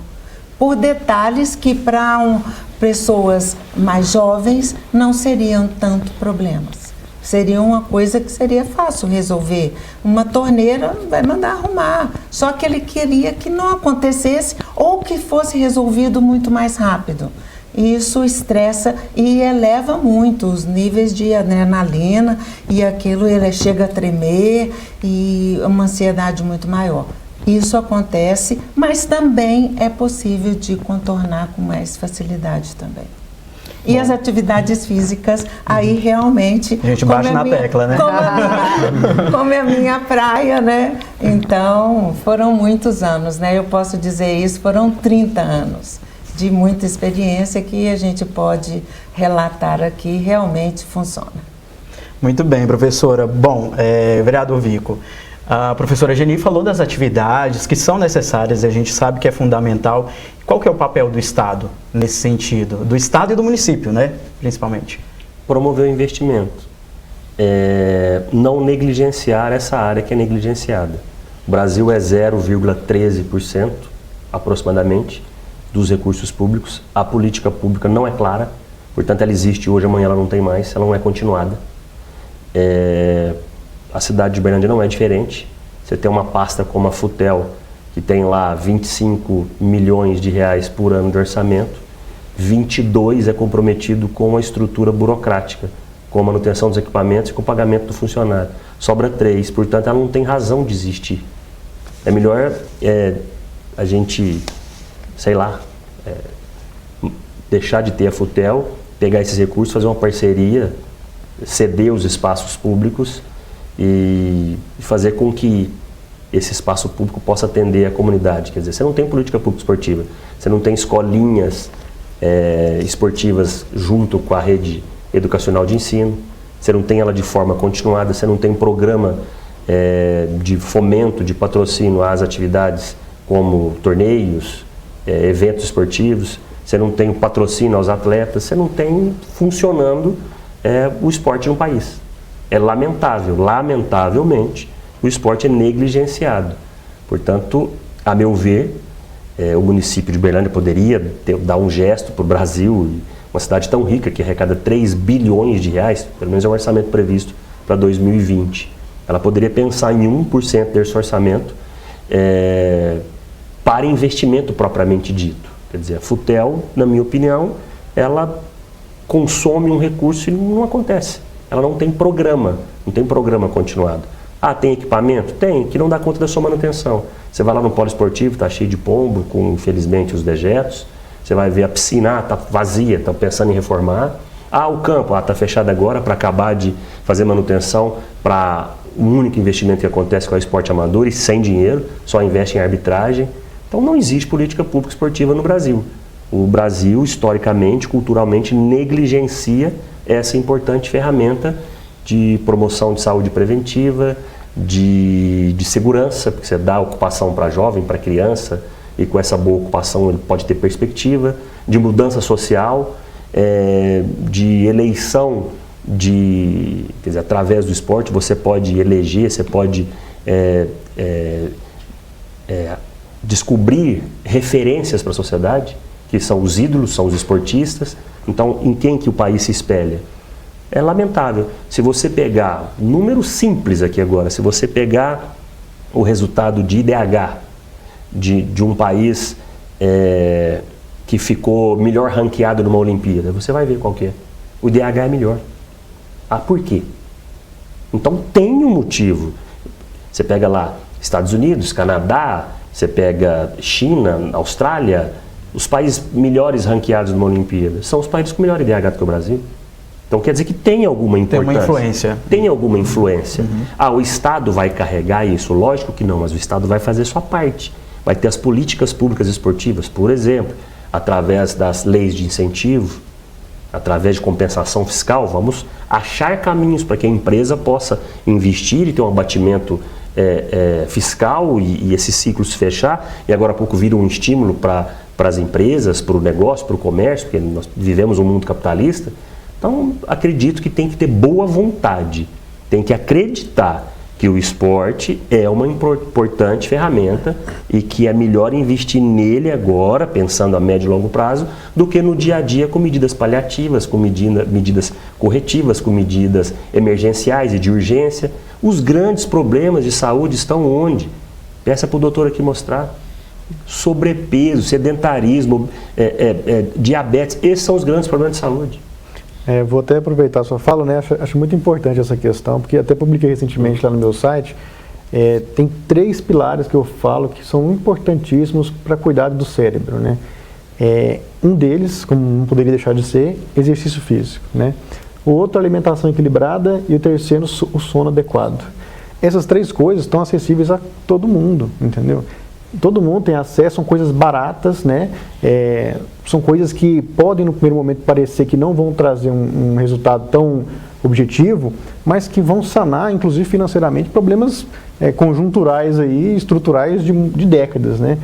S4: por detalhes que para pessoas mais jovens não seriam tanto problemas. Seria uma coisa que seria fácil resolver. Uma torneira vai mandar arrumar. Só que ele queria que não acontecesse ou que fosse resolvido muito mais rápido. Isso estressa e eleva muito os níveis de adrenalina e aquilo ele chega a tremer e uma ansiedade muito maior. Isso acontece, mas também é possível de contornar com mais facilidade também. E as atividades físicas, aí realmente...
S1: A gente bate na tecla, né?
S4: Como é a minha praia, né? Então, foram muitos anos, né? Eu posso dizer isso, foram 30 anos de muita experiência que a gente pode relatar aqui, realmente funciona.
S1: Muito bem, professora. Bom, vereador Vico, a professora Geni falou das atividades que são necessárias, a gente sabe que é fundamental. Qual que é o papel do Estado nesse sentido? Do Estado e do município, né? Principalmente.
S5: Promover o investimento. Não negligenciar essa área que é negligenciada. O Brasil é 0,13% aproximadamente dos recursos públicos. A política pública não é clara, portanto ela existe hoje, amanhã ela não tem mais, ela não é continuada. A cidade de Uberlândia não é diferente. Você tem uma pasta como a Futel, que tem lá 25 milhões de reais por ano de orçamento, 22 é comprometido com a estrutura burocrática com a manutenção dos equipamentos e com o pagamento do funcionário. Sobra 3, portanto ela não tem razão de existir. É melhor a gente, sei lá, deixar de ter a FUTEL, pegar esses recursos, fazer uma parceria, ceder os espaços públicos e fazer com que esse espaço público possa atender a comunidade. Quer dizer, você não tem política pública esportiva, você não tem escolinhas esportivas junto com a rede educacional de ensino, você não tem ela de forma continuada, você não tem programa de fomento, de patrocínio às atividades como torneios, eventos esportivos, você não tem o patrocínio aos atletas, você não tem funcionando o esporte no país. É lamentável, lamentavelmente, o esporte é negligenciado. Portanto, a meu ver, o município de Uberlândia poderia dar um gesto para o Brasil, uma cidade tão rica que arrecada 3 bilhões de reais, pelo menos é o orçamento previsto para 2020. Ela poderia pensar em 1% desse orçamento para investimento propriamente dito. Quer dizer, a FUTEL, na minha opinião, ela consome um recurso e não acontece. Ela não tem programa continuado. Ah, tem equipamento? Tem, que não dá conta da sua manutenção. Você vai lá no polo esportivo, está cheio de pombo, com infelizmente os dejetos. Você vai ver a piscina, está vazia, está pensando em reformar. Ah, o campo, está fechado agora para acabar de fazer manutenção para o único investimento que acontece com o esporte amador e sem dinheiro, só investe em arbitragem. Então não existe política pública esportiva no Brasil. O Brasil, historicamente, culturalmente, negligencia essa importante ferramenta de promoção de saúde preventiva, de segurança, porque você dá ocupação para jovem, para criança, e com essa boa ocupação ele pode ter perspectiva, de mudança social, de eleição, quer dizer, através do esporte você pode eleger, você pode descobrir referências para a sociedade, que são os ídolos, são os esportistas. Então, em quem que o país se espelha? É lamentável. Se você pegar, número simples aqui agora, se você pegar o resultado de IDH de um país que ficou melhor ranqueado numa Olimpíada, você vai ver qual que é. O IDH é melhor. Ah, por quê? Então tem um motivo. Você pega lá Estados Unidos, Canadá, você pega China, Austrália, os países melhores ranqueados numa Olimpíada são os países com melhor IDH do que o Brasil. Então quer dizer que tem alguma importância.
S1: Tem uma influência.
S5: Tem alguma influência. Ah, o Estado vai carregar isso? Lógico que não, mas o Estado vai fazer sua parte. Vai ter as políticas públicas esportivas, por exemplo, através das leis de incentivo, através de compensação fiscal, vamos achar caminhos para que a empresa possa investir e ter um abatimento fiscal e esse ciclo se fechar, e agora há pouco vira um estímulo para as empresas, para o negócio, para o comércio, porque nós vivemos um mundo capitalista. Então, acredito que tem que ter boa vontade, tem que acreditar que o esporte é uma importante ferramenta e que é melhor investir nele agora, pensando a médio e longo prazo, do que no dia a dia com medidas paliativas, com medidas corretivas, com medidas emergenciais e de urgência. Os grandes problemas de saúde estão onde? Peça para o doutor aqui mostrar. Sobrepeso, sedentarismo, diabetes, esses são os grandes problemas de saúde.
S3: Vou até aproveitar a sua fala, né? Acho muito importante essa questão, porque até publiquei recentemente lá no meu site, tem 3 pilares que eu falo que são importantíssimos para cuidar do cérebro, né? Um deles, como não poderia deixar de ser, exercício físico, né? O outro, alimentação equilibrada, e o terceiro, o sono adequado. Essas 3 coisas estão acessíveis a todo mundo, entendeu? Todo mundo tem acesso, são coisas baratas, né? São coisas que podem no primeiro momento parecer que não vão trazer um resultado tão objetivo, mas que vão sanar, inclusive financeiramente, problemas conjunturais aí, estruturais de décadas, né?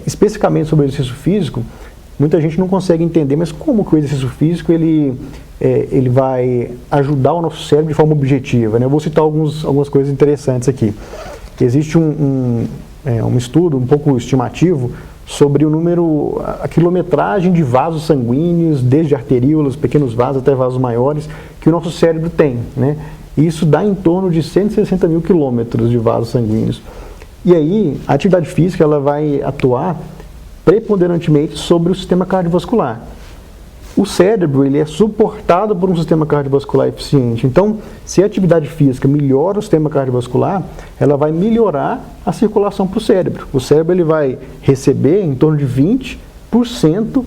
S3: Especificamente sobre o exercício físico, muita gente não consegue entender, mas como que o exercício físico ele vai ajudar o nosso cérebro de forma objetiva, né? Eu vou citar algumas coisas interessantes aqui. Existe um estudo um pouco estimativo sobre a quilometragem de vasos sanguíneos, desde arteríolas, pequenos vasos até vasos maiores, que o nosso cérebro tem, né? E isso dá em torno de 160 mil quilômetros de vasos sanguíneos. E aí, a atividade física ela vai atuar preponderantemente sobre o sistema cardiovascular. o cérebro ele é suportado por um sistema cardiovascular eficiente. Então, se a atividade física melhora o sistema cardiovascular, ela vai melhorar a circulação para o cérebro. O cérebro ele vai receber em torno de 20%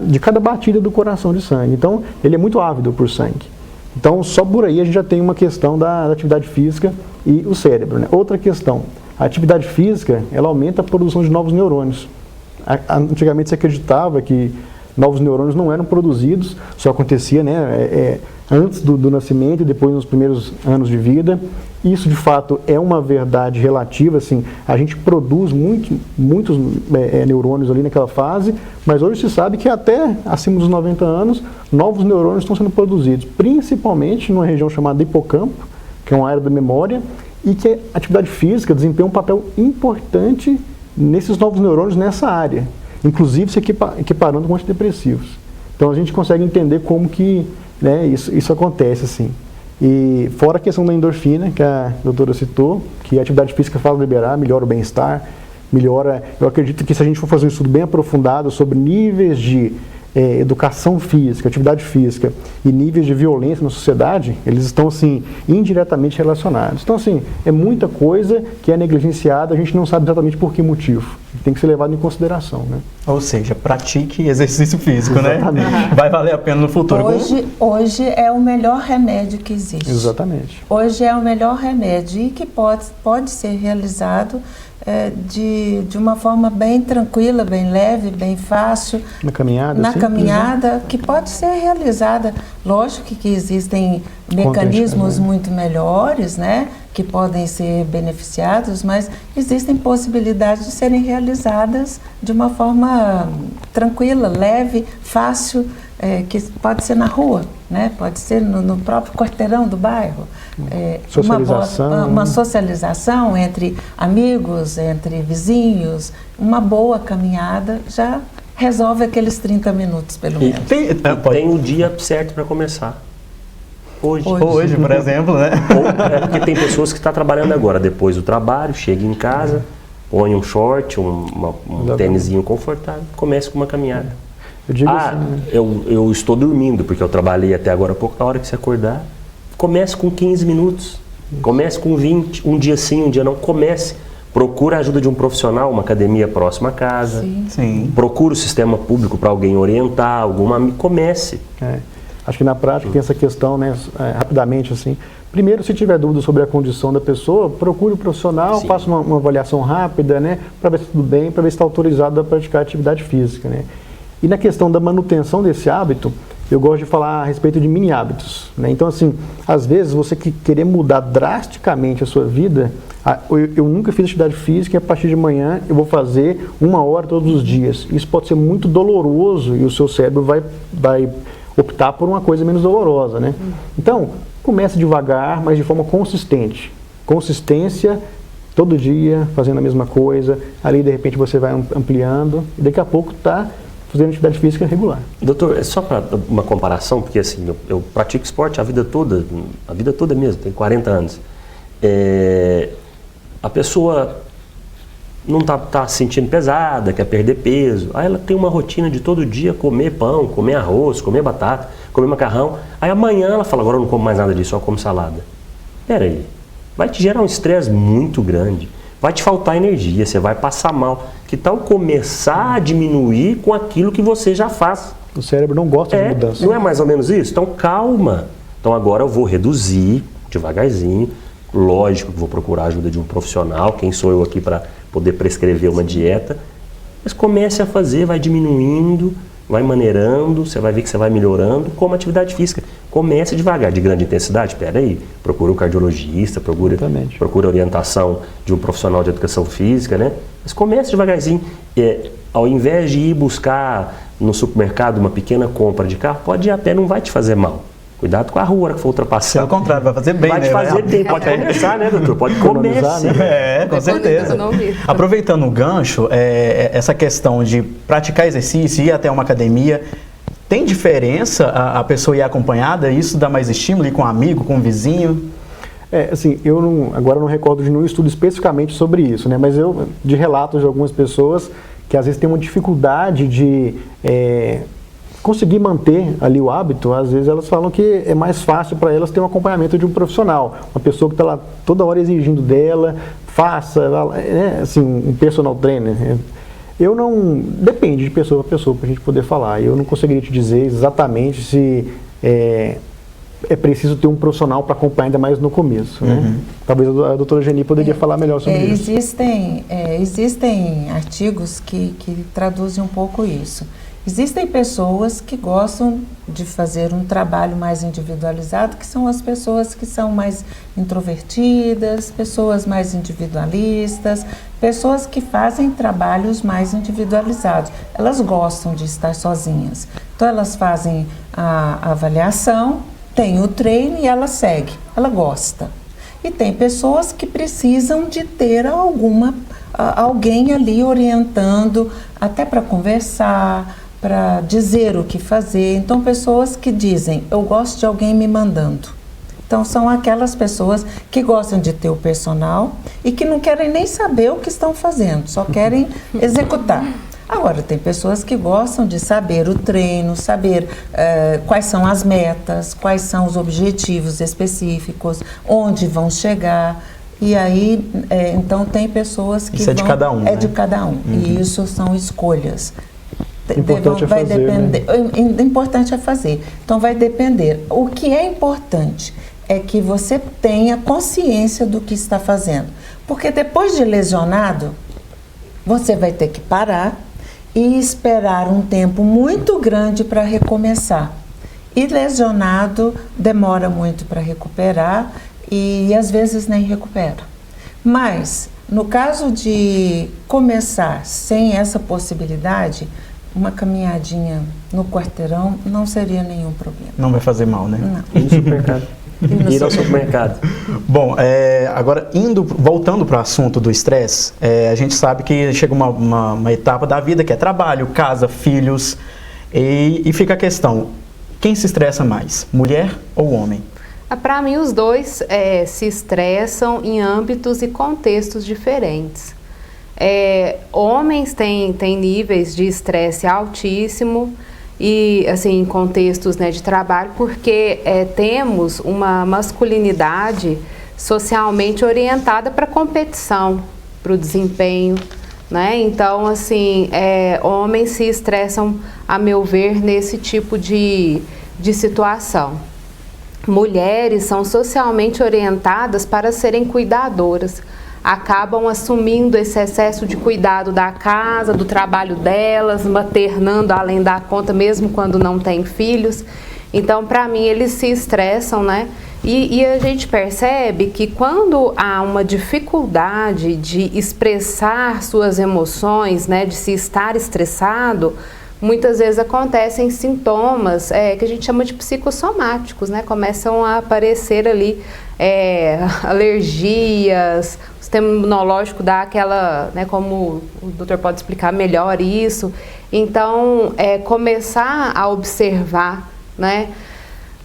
S3: de cada batida do coração de sangue. Então, ele é muito ávido por sangue. Então, só por aí a gente já tem uma questão da atividade física e o cérebro, né? Outra questão, a atividade física, ela aumenta a produção de novos neurônios. Antigamente se acreditava que novos neurônios não eram produzidos, só acontecia, né, antes do nascimento e depois nos primeiros anos de vida. Isso, de fato, é uma verdade relativa, assim, a gente produz muitos neurônios ali naquela fase, mas hoje se sabe que até acima dos 90 anos, novos neurônios estão sendo produzidos, principalmente numa região chamada hipocampo, que é uma área da memória, e que a atividade física desempenha um papel importante nesses novos neurônios nessa área, inclusive se equiparando com antidepressivos. Então a gente consegue entender como que, né, isso acontece assim. E fora a questão da endorfina, que a doutora citou, que a atividade física faz liberar, melhora o bem-estar, melhora... Eu acredito que se a gente for fazer um estudo bem aprofundado sobre níveis de educação física, atividade física e níveis de violência na sociedade, eles estão, assim, indiretamente relacionados. Então, assim, é muita coisa que é negligenciada, a gente não sabe exatamente por que motivo. Tem que ser levado em consideração, né?
S1: Ou seja, pratique exercício físico,
S3: Exatamente.
S1: né? Vai valer a pena no futuro.
S4: Hoje é o melhor remédio que existe.
S3: Exatamente.
S4: Hoje é o melhor remédio e que pode ser realizado de uma forma bem tranquila, bem leve, bem fácil.
S3: Na caminhada?
S4: Na
S3: simples,
S4: caminhada,
S3: né?
S4: que pode ser realizada. Lógico que existem mecanismos muito melhores, né, que podem ser beneficiados, mas existem possibilidades de serem realizadas de uma forma tranquila, leve, fácil, que pode ser na rua, né, pode ser no próprio quarteirão do bairro.
S3: Socialização.
S4: Uma socialização entre amigos, entre vizinhos, uma boa caminhada já resolve aqueles 30 minutos, pelo menos.
S5: Tem o dia certo para começar. Hoje,
S1: por exemplo, né?
S5: Porque tem pessoas que estão trabalhando agora, depois do trabalho, chega em casa, põe um short, um tênisinho confortável, começa com uma caminhada.
S3: Eu digo assim, né?
S5: eu estou dormindo, porque eu trabalhei até agora há pouco, na hora que você acordar, comece com 15 minutos, comece com 20, um dia sim, um dia não, comece. Procura a ajuda de um profissional, uma academia próxima à casa.
S1: Sim.
S5: Procura o sistema público para alguém orientar, comece.
S3: Acho que na prática tem essa questão, né, rapidamente assim. Primeiro, se tiver dúvida sobre a condição da pessoa, procure o profissional, faça uma avaliação rápida, né, para ver se tudo bem, para ver se está autorizado a praticar atividade física, né. E na questão da manutenção desse hábito, eu gosto de falar a respeito de mini hábitos, né. Então, assim, às vezes você querer mudar drasticamente a sua vida, eu nunca fiz atividade física e a partir de amanhã eu vou fazer 1 hora todos os dias. Isso pode ser muito doloroso e o seu cérebro vai optar por uma coisa menos dolorosa, né? Então, comece devagar, mas de forma consistente. Consistência, todo dia, fazendo a mesma coisa. Ali, de repente, você vai ampliando e daqui a pouco está fazendo atividade física regular.
S5: Doutor, é só para uma comparação, porque assim, eu pratico esporte a vida toda mesmo, tenho 40 anos. A pessoa não está se sentindo pesada, quer perder peso, aí ela tem uma rotina de todo dia comer pão, comer arroz, comer batata, comer macarrão, aí amanhã ela fala, agora eu não como mais nada disso, só como salada. Peraí, vai te gerar um estresse muito grande, vai te faltar energia, você vai passar mal. Que tal começar a diminuir com aquilo que você já faz?
S3: O cérebro não gosta de mudança.
S5: Não é mais ou menos isso? Então calma. Então agora eu vou reduzir devagarzinho. Lógico que vou procurar a ajuda de um profissional. Quem sou eu aqui para poder prescrever uma dieta? Mas comece a fazer, vai diminuindo, vai maneirando, você vai ver que você vai melhorando, como atividade física. Comece devagar, de grande intensidade, espera aí, procura um cardiologista, procura orientação de um profissional de educação física, né? Mas comece devagarzinho. Ao invés de ir buscar no supermercado uma pequena compra de carro, pode ir a pé, não vai te fazer mal. Cuidado com a rua que for ultrapassar.
S1: Pelo contrário, vai fazer bem,
S5: vai
S1: né?
S5: Vai te fazer bem, pode começar, né, doutor? Pode começar.
S1: Né? Com certeza. Aproveitando o gancho, essa questão de praticar exercício, ir até uma academia, tem diferença a pessoa ir acompanhada? Isso dá mais estímulo, ir com um amigo, com um vizinho?
S3: Assim, agora não recordo de nenhum estudo especificamente sobre isso, né? Mas de relatos de algumas pessoas que às vezes têm uma dificuldade de conseguir manter ali o hábito, às vezes elas falam que é mais fácil para elas ter um acompanhamento de um profissional, uma pessoa que está lá toda hora exigindo dela, faça, assim, um personal trainer. Eu não, depende de pessoa para pessoa para a gente poder falar, eu não conseguiria te dizer exatamente se é preciso ter um profissional para acompanhar ainda mais no começo, né? Talvez a doutora Geni poderia falar melhor sobre isso.
S4: Existem artigos que traduzem um pouco isso. Existem pessoas que gostam de fazer um trabalho mais individualizado, que são as pessoas que são mais introvertidas, pessoas mais individualistas, pessoas que fazem trabalhos mais individualizados. Elas gostam de estar sozinhas. Então, elas fazem a avaliação, tem o treino e ela segue, ela gosta. E tem pessoas que precisam de ter alguém ali orientando, até para conversar, para dizer o que fazer. Então, pessoas que dizem, eu gosto de alguém me mandando. Então, são aquelas pessoas que gostam de ter o personal e que não querem nem saber o que estão fazendo, só querem executar. Agora, tem pessoas que gostam de saber o treino, saber quais são as metas, quais são os objetivos específicos, onde vão chegar. E aí, então, tem pessoas que
S1: isso é de cada um,
S4: É
S1: né?
S4: de cada um. E isso são escolhas.
S3: Importante
S4: vai
S3: fazer,
S4: depender, né? Importante é fazer. Então, vai depender. O que é importante é que você tenha consciência do que está fazendo. Porque depois de lesionado, você vai ter que parar e esperar um tempo muito grande para recomeçar. E lesionado demora muito para recuperar e às vezes nem recupera. Mas, no caso de começar sem essa possibilidade, uma caminhadinha no quarteirão não seria nenhum problema.
S1: Não vai fazer mal, né?
S4: Não.
S5: Ir no supermercado. Ir ao supermercado.
S1: Bom, agora voltando para o assunto do estresse, a gente sabe que chega uma etapa da vida que é trabalho, casa, filhos, e fica a questão, quem se estressa mais, mulher ou homem?
S2: Para mim, os dois se estressam em âmbitos e contextos diferentes. Homens têm níveis de estresse altíssimo, e assim, em contextos, né, de trabalho, porque temos uma masculinidade socialmente orientada para a competição, para o desempenho, né? Então, assim, homens se estressam, a meu ver, nesse tipo de situação. Mulheres são socialmente orientadas para serem cuidadoras, acabam assumindo esse excesso de cuidado da casa, do trabalho delas, maternando além da conta, mesmo quando não têm filhos. Então, para mim, eles se estressam, né? E a gente percebe que quando há uma dificuldade de expressar suas emoções, né, de se estar estressado, muitas vezes acontecem sintomas que a gente chama de psicossomáticos, né? Começam a aparecer ali alergias, o sistema imunológico dá aquela, né, como o doutor pode explicar melhor isso. Então, começar a observar, né,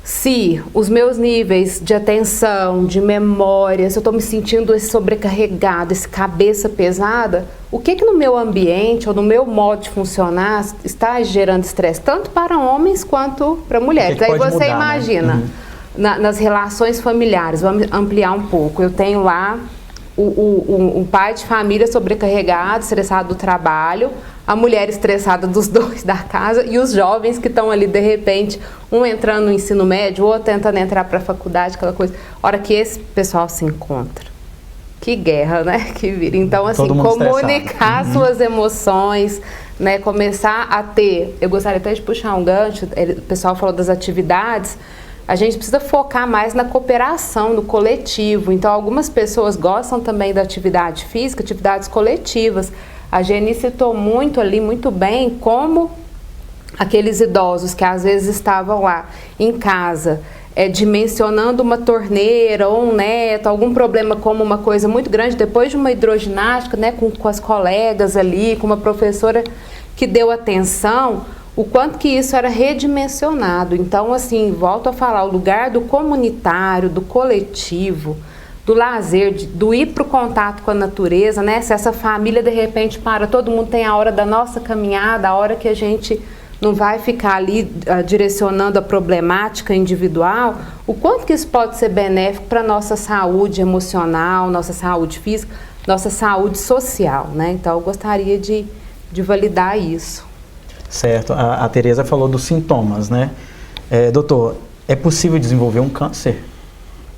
S2: se os meus níveis de atenção, de memória, se eu estou me sentindo sobrecarregado, esse cabeça pesada, o que no meu ambiente ou no meu modo de funcionar está gerando estresse, tanto para homens quanto para mulheres. Aí você mudar, imagina, né? Nas relações familiares, vamos ampliar um pouco, eu tenho lá o pai de família sobrecarregado, estressado do trabalho, a mulher estressada dos dois da casa e os jovens que estão ali de repente, um entrando no ensino médio, o outro tentando entrar para a faculdade, aquela coisa. A hora que esse pessoal se encontra, que guerra, né, que vira. Então, assim, comunicar suas emoções, né, começar a ter, eu gostaria até de puxar um gancho, o pessoal falou das atividades, a gente precisa focar mais na cooperação, no coletivo. Então, algumas pessoas gostam também da atividade física, atividades coletivas. A Geni citou muito ali, muito bem, como aqueles idosos que às vezes estavam lá em casa, dimensionando uma torneira ou um neto, algum problema como uma coisa muito grande, depois de uma hidroginástica, né, com as colegas ali, com uma professora que deu atenção, o quanto que isso era redimensionado. Então, assim, volto a falar, o lugar do comunitário, do coletivo, do lazer, do ir para o contato com a natureza, né? Se essa família, de repente, todo mundo tem a hora da nossa caminhada, a hora que a gente não vai ficar ali direcionando a problemática individual, o quanto que isso pode ser benéfico para a nossa saúde emocional, nossa saúde física, nossa saúde social, né? Então, eu gostaria de validar isso.
S1: Certo. A Tereza falou dos sintomas, né? Doutor, é possível desenvolver um câncer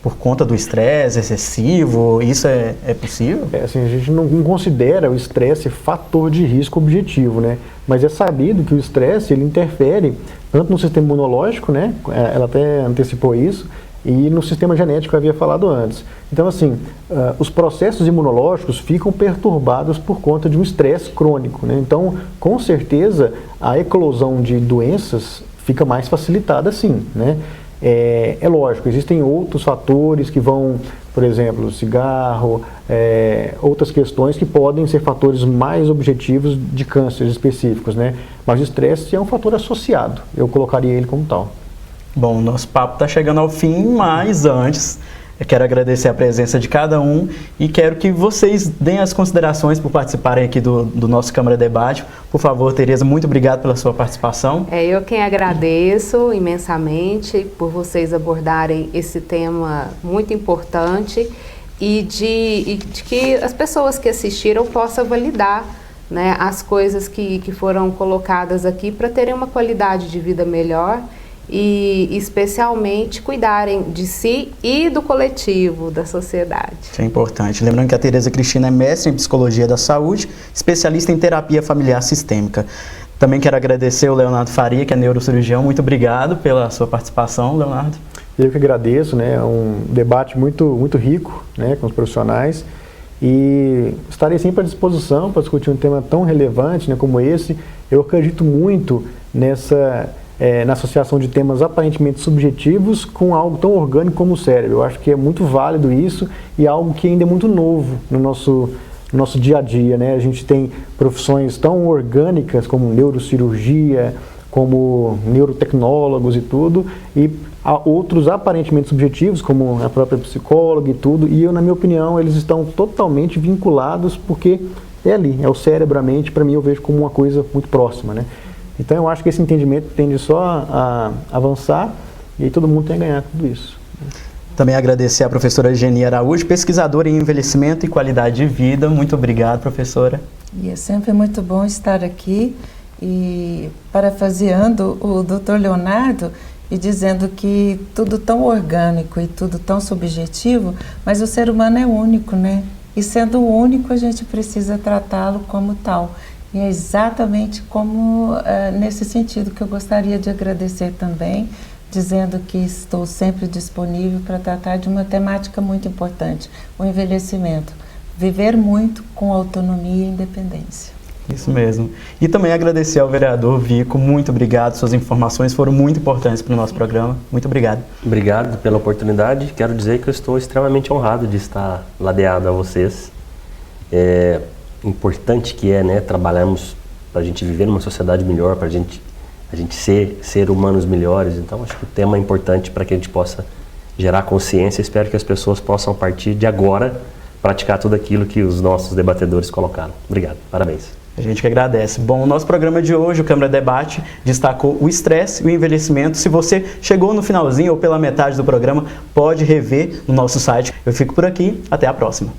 S1: por conta do estresse excessivo? Isso é possível?
S3: Assim, a gente não considera o estresse fator de risco objetivo, né? Mas é sabido que o estresse, ele interfere tanto no sistema imunológico, né? Ela até antecipou isso, e no sistema genético que eu havia falado antes. Então, assim, os processos imunológicos ficam perturbados por conta de um estresse crônico, né? Então, com certeza, a eclosão de doenças fica mais facilitada, sim, né? É lógico, existem outros fatores que vão, por exemplo, cigarro, outras questões que podem ser fatores mais objetivos de cânceres específicos, né? Mas o estresse é um fator associado, eu colocaria ele como tal.
S1: Bom, nosso papo está chegando ao fim, mas antes eu quero agradecer a presença de cada um e quero que vocês deem as considerações por participarem aqui do nosso Câmara Debate. Por favor, Tereza, muito obrigado pela sua participação.
S2: Eu quem agradeço imensamente por vocês abordarem esse tema muito importante e de que as pessoas que assistiram possam validar, né, as coisas que foram colocadas aqui para terem uma qualidade de vida melhor e especialmente cuidarem de si e do coletivo, da sociedade.
S1: Isso é importante. Lembrando que a Tereza Cristina é mestre em Psicologia da Saúde, especialista em Terapia Familiar Sistêmica. Também quero agradecer o Leonardo Faria, que é neurocirurgião. Muito obrigado pela sua participação, Leonardo.
S3: Eu que agradeço, né? É um debate muito rico, né, com os profissionais, e estarei sempre à disposição para discutir um tema tão relevante, né, como esse. Eu acredito muito na associação de temas aparentemente subjetivos com algo tão orgânico como o cérebro. Eu acho que é muito válido isso e algo que ainda é muito novo no nosso dia a dia, né? A gente tem profissões tão orgânicas como neurocirurgia, como neurotecnólogos e tudo, e há outros aparentemente subjetivos, como a própria psicóloga e tudo, e eu, na minha opinião, eles estão totalmente vinculados porque é ali, é o cérebro, a mente, para mim eu vejo como uma coisa muito próxima, né? Então eu acho que esse entendimento tende só a avançar e aí todo mundo tem a ganhar com tudo isso.
S1: Também agradecer à professora Geni Araújo, pesquisadora em envelhecimento e qualidade de vida. Muito obrigado, professora.
S4: E é sempre muito bom estar aqui e parafraseando o Dr. Leonardo e dizendo que tudo tão orgânico e tudo tão subjetivo, mas o ser humano é único, né? E sendo único, a gente precisa tratá-lo como tal. E é exatamente como nesse sentido que eu gostaria de agradecer também, dizendo que estou sempre disponível para tratar de uma temática muito importante, o envelhecimento. Viver muito com autonomia e independência.
S1: Isso mesmo. E também agradecer ao vereador Vico, muito obrigado, suas informações foram muito importantes para o nosso programa. Muito obrigado.
S5: Obrigado pela oportunidade. Quero dizer que eu estou extremamente honrado de estar ladeado a vocês. Importante que é, né, trabalharmos para a gente viver numa sociedade melhor, para a gente ser humanos melhores. Então, acho que o tema é importante para que a gente possa gerar consciência. Espero que as pessoas possam, a partir de agora, praticar tudo aquilo que os nossos debatedores colocaram. Obrigado, parabéns.
S1: A gente que agradece. Bom, o nosso programa de hoje, o Câmara Debate, destacou o estresse e o envelhecimento. Se você chegou no finalzinho ou pela metade do programa, pode rever no nosso site. Eu fico por aqui, até a próxima.